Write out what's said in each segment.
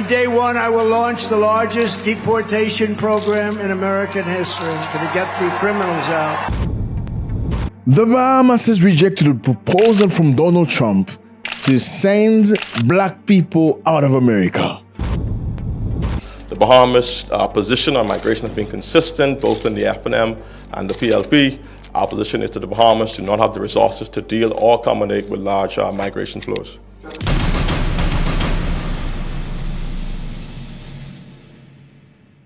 On day one, I will launch the largest deportation program in American history to get the criminals out. The Bahamas has rejected a proposal from Donald Trump to send black people out of America. The Bahamas' position on migration has been consistent, both in the FNM and the PLP. Our position is that the Bahamas do not have the resources to deal or accommodate with large migration flows.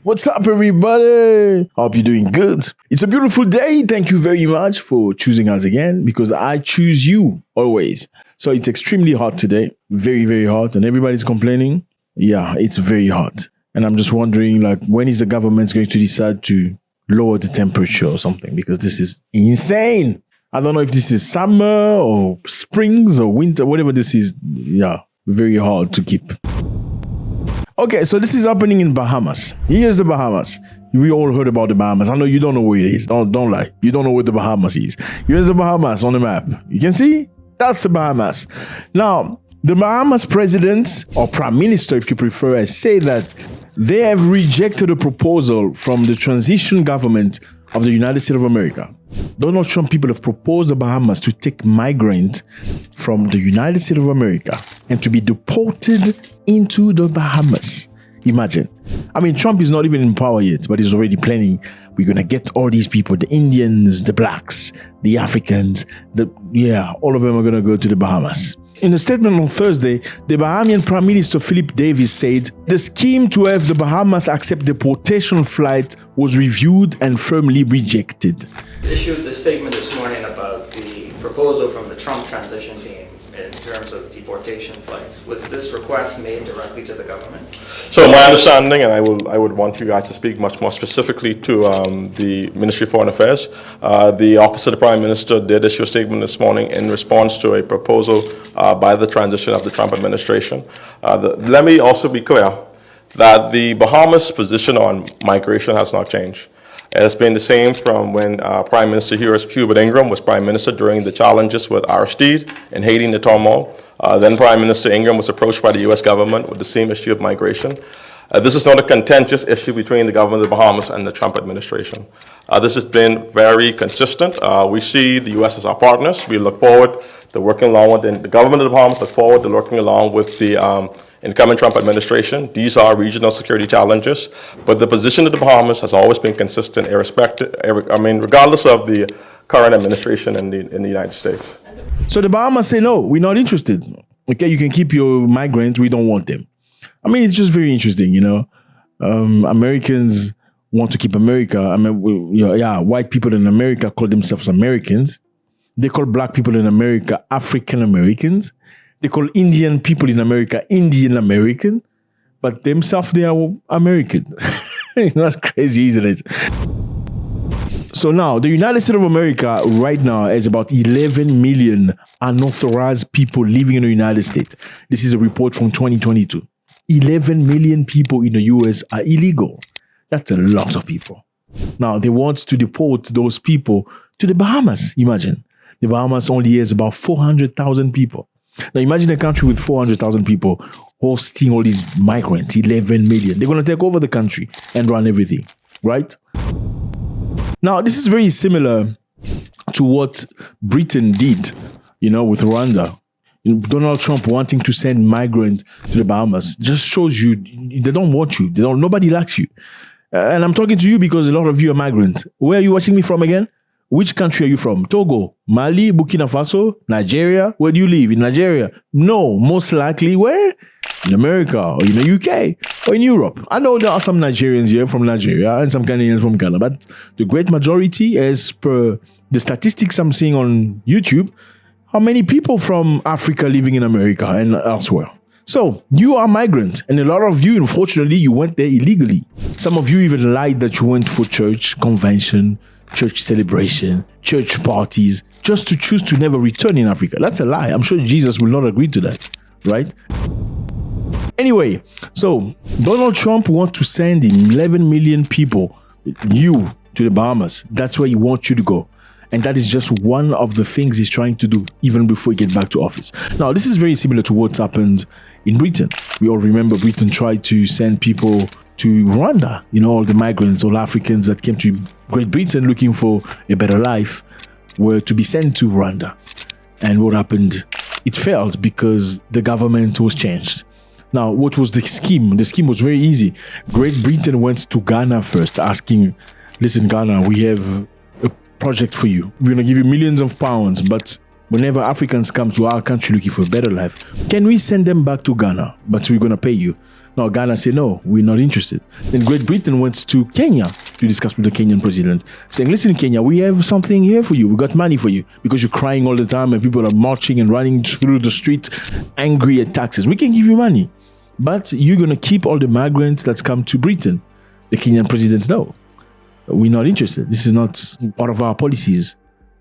What's up, everybody? Hope you're doing good. It's a beautiful day. Thank you very much for choosing us again, because I choose you always. So it's extremely hot today. Very, very hot. And everybody's complaining. Yeah, it's very hot. And I'm just wondering, like, when is the government going to decide to lower the temperature or something? Because this is insane. I don't know if this is summer or springs or winter, whatever this is. Yeah, very hard to keep. Okay, so this is happening in Bahamas. Here's the Bahamas. We all heard about the Bahamas. I know you don't know where it is. Don't lie. You don't know where the Bahamas is. Here's the Bahamas on the map. You can see? That's the Bahamas. Now, the Bahamas president, or prime minister if you prefer, has said that they have rejected a proposal from the transition government of the United States of America. Donald Trump people have proposed the Bahamas to take migrants from the United States of America and to be deported into the Bahamas. Imagine. I mean, Trump is not even in power yet, but he's already planning. We're going to get all these people, the Indians, the blacks, the Africans, all of them are going to go to the Bahamas. In a statement on Thursday, the Bahamian Prime Minister Philip Davis said the scheme to have the Bahamas accept deportation flight was reviewed and firmly rejected. Issued the statement this morning about the proposal from the Trump transition team in terms of deportation flights. Was this request made directly to the government? So my understanding, and I would want you guys to speak much more specifically to the Ministry of Foreign Affairs. The Office of the Prime Minister did issue a statement this morning in response to a proposal by the transition of the Trump administration. Let me also be clear that the Bahamas' position on migration has not changed. It has been the same from when Prime Minister Hubert Ingraham was Prime Minister during the challenges with Aristide in Haiti and the turmoil. Then Prime Minister Ingraham was approached by the U.S. government with the same issue of migration. This is not a contentious issue between the government of the Bahamas and the Trump administration. This has been very consistent. We see the U.S. as our partners. We look forward to working along with the government of the Bahamas, look forward to working along with the incoming Trump administration. These are regional security challenges, but the position of the Bahamas has always been consistent, regardless of the current administration in the United States. So the Bahamas say, no, we're not interested. Okay, you can keep your migrants, we don't want them. I mean, it's just very interesting, you know. Americans want to keep America. I mean, white people in America call themselves Americans. They call black people in America African Americans. They call Indian people in America Indian American, but themselves, they are American. It's not crazy, isn't it? So now, the United States of America right now has about 11 million unauthorized people living in the United States. This is a report from 2022. 11 million people in the US are illegal. That's a lot of people. Now, they want to deport those people to the Bahamas. Imagine. The Bahamas only has about 400,000 people. Now, imagine a country with 400,000 people hosting all these migrants, 11 million. They're going to take over the country and run everything, right? Now, this is very similar to what Britain did, with Rwanda. Donald Trump wanting to send migrants to the Bahamas just shows you they don't want you. Nobody likes you. And I'm talking to you because a lot of you are migrants. Where are you watching me from again? Which country are you from? Togo, Mali, Burkina Faso, Nigeria? Where do you live? In Nigeria? No, most likely where? In America or in the UK or in Europe. I know there are some Nigerians here from Nigeria and some Ghanaians from Ghana, but the great majority, as per the statistics I'm seeing on YouTube, how many people from Africa living in America and elsewhere? So you are migrants, and a lot of you, unfortunately, you went there illegally. Some of you even lied that you went for church convention, church celebration, church parties, just to choose to never return in Africa. That's a lie. I'm sure Jesus will not agree to that, right? Anyway, so Donald Trump wants to send 11 million people, you, to the Bahamas. That's where he wants you to go. And that is just one of the things he's trying to do even before he gets back to office. Now, this is very similar to what's happened in Britain. We all remember Britain tried to send people to Rwanda. You know, all the migrants, all Africans that came to Great Britain looking for a better life were to be sent to Rwanda. And what happened? It failed because the government was changed. Now, what was the scheme? The scheme was very easy. Great Britain went to Ghana first, asking, listen, Ghana, we have a project for you. We're going to give you millions of pounds, but whenever Africans come to our country looking for a better life, can we send them back to Ghana? But we're going to pay you. Now, Ghana said, no, we're not interested. Then Great Britain went to Kenya to discuss with the Kenyan president, saying, listen, Kenya, we have something here for you. We got money for you because you're crying all the time and people are marching and running through the street angry at taxes. We can give you money, but you're going to keep all the migrants that's come to Britain. The Kenyan president, no, we're not interested. This is not part of our policies.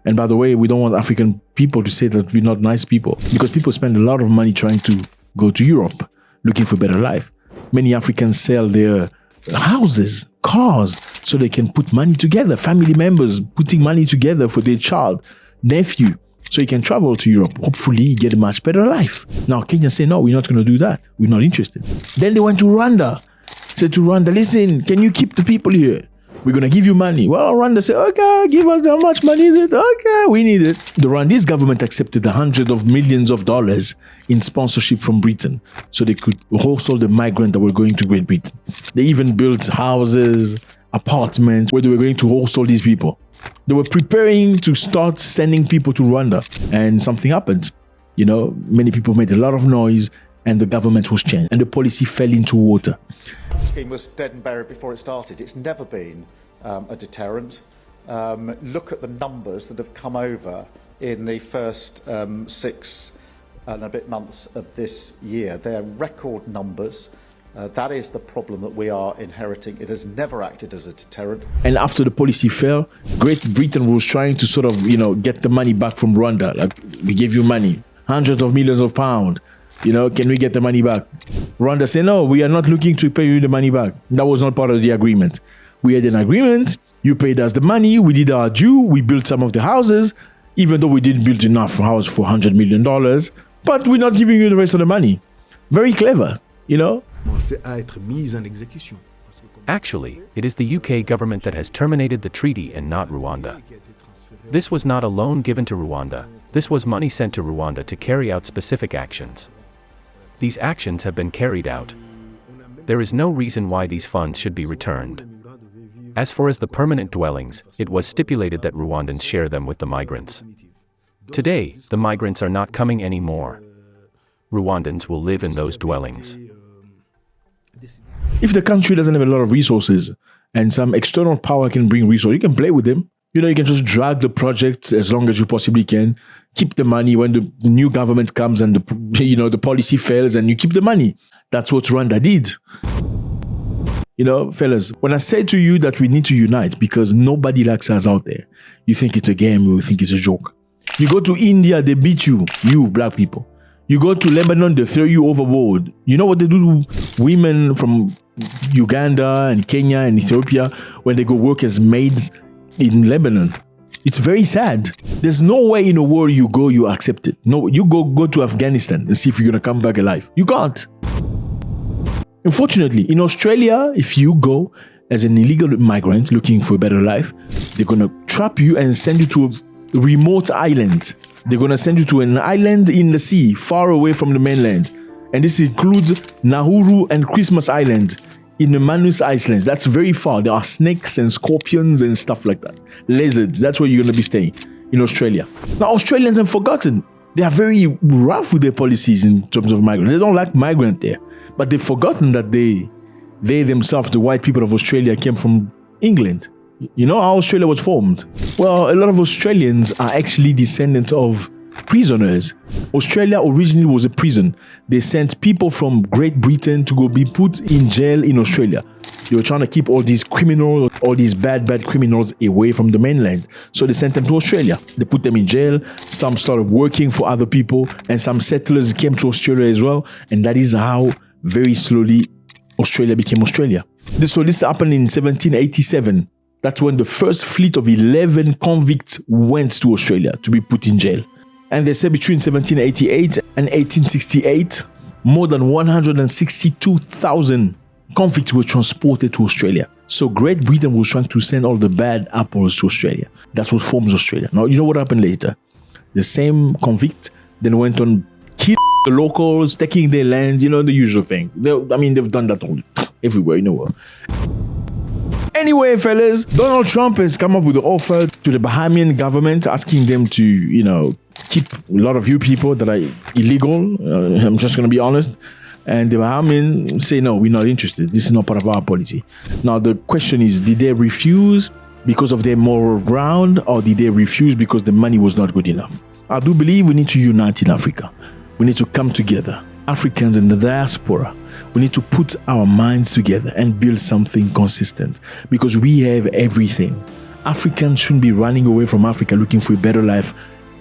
And by the way, we don't want African people to say that we're not nice people, because people spend a lot of money trying to go to Europe looking for a better life. Many Africans sell their houses, cars, so they can put money together. Family members putting money together for their child, nephew, so he can travel to Europe. Hopefully get a much better life. Now Kenya say, no, we're not going to do that. We're not interested. Then they went to Rwanda. Said to Rwanda, listen, can you keep the people here? We're going to give you money. Well, Rwanda said, okay, give us how much money is it? Okay, we need it. The Rwandese government accepted hundreds of millions of dollars in sponsorship from Britain so they could host all the migrants that were going to Great Britain. They even built houses, apartments where they were going to host all these people. They were preparing to start sending people to Rwanda, and something happened. You know, many people made a lot of noise and the government was changed and the policy fell into water. The scheme was dead and buried before it started. It's never been a deterrent. Look at the numbers that have come over in the first 6 and a bit months of this year. They're record numbers. That is the problem that we are inheriting. It has never acted as a deterrent. And after the policy fell, Great Britain was trying to sort of, get the money back from Rwanda. Like, we gave you money, hundreds of millions of pounds. Can we get the money back? Rwanda said, no, we are not looking to pay you the money back. That was not part of the agreement. We had an agreement. You paid us the money. We did our due. We built some of the houses, even though we didn't build enough house for $100 million. But we're not giving you the rest of the money. Very clever, Actually, it is the UK government that has terminated the treaty and not Rwanda. This was not a loan given to Rwanda. This was money sent to Rwanda to carry out specific actions. These actions have been carried out. There is no reason why these funds should be returned. As far as the permanent dwellings, it was stipulated that Rwandans share them with the migrants. Today, the migrants are not coming anymore. Rwandans will live in those dwellings. If the country doesn't have a lot of resources and some external power can bring resources, you can play with them. You can just drag the project as long as you possibly can. Keep the money when the new government comes and the policy fails, and you keep the money. That's what Rwanda did. Fellas, when I say to you that we need to unite because nobody likes us out there, you think it's a game, you think it's a joke. You go to India, they beat you black people. You go to Lebanon, they throw you overboard. You know what they do to women from Uganda and Kenya and Ethiopia when they go work as maids in Lebanon? It's very sad. There's no way in the world you go, you accept it. No, you go to Afghanistan and see if you're going to come back alive. You can't. Unfortunately, in Australia, if you go as an illegal migrant looking for a better life, they're going to trap you and send you to a remote island. They're going to send you to an island in the sea, far away from the mainland. And this includes Nauru and Christmas Island in the Manus Islands. That's very far. There are snakes and scorpions and stuff like that. Lizards. That's where you're going to be staying in Australia. Now, Australians have forgotten. They are very rough with their policies in terms of migrants. They don't like migrants there. But they've forgotten that they themselves, the white people of Australia, came from England. You know how Australia was formed? Well, a lot of Australians are actually descendants of prisoners. Australia originally was a prison. They sent people from Great Britain to go be put in jail in Australia. They were trying to keep all these criminals, all these bad criminals away from the mainland. So they sent them to Australia. They put them in jail. Some started working for other people, and some settlers came to Australia as well. And that is how very slowly Australia became Australia. So this happened in 1787. That's when the first fleet of 11 convicts went to Australia to be put in jail. And they say between 1788 and 1868, more than 162,000 convicts were transported to Australia. So Great Britain was trying to send all the bad apples to Australia. That's what forms Australia. Now, you know what happened later? The same convict then went on killing the locals, taking their land, the usual thing. They've done that everywhere in the world. Anyway, fellas, Donald Trump has come up with an offer to the Bahamian government asking them to, keep a lot of you people that are illegal. I'm just going to be honest. And the Bahamians say, no, we're not interested. This is not part of our policy. Now, the question is, did they refuse because of their moral ground, or did they refuse because the money was not good enough? I do believe we need to unite in Africa. We need to come together, Africans and the diaspora. We need to put our minds together and build something consistent, because we have everything. Africans shouldn't be running away from Africa looking for a better life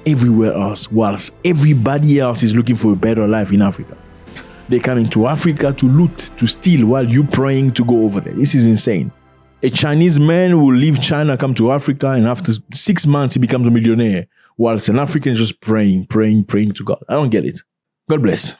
everywhere else, whilst everybody else is looking for a better life in Africa. They're coming to Africa to loot, to steal, while you're praying to go over there. This is insane. A Chinese man will leave China, come to Africa, and after 6 months, he becomes a millionaire, whilst an African is just praying to God. I don't get it. God bless.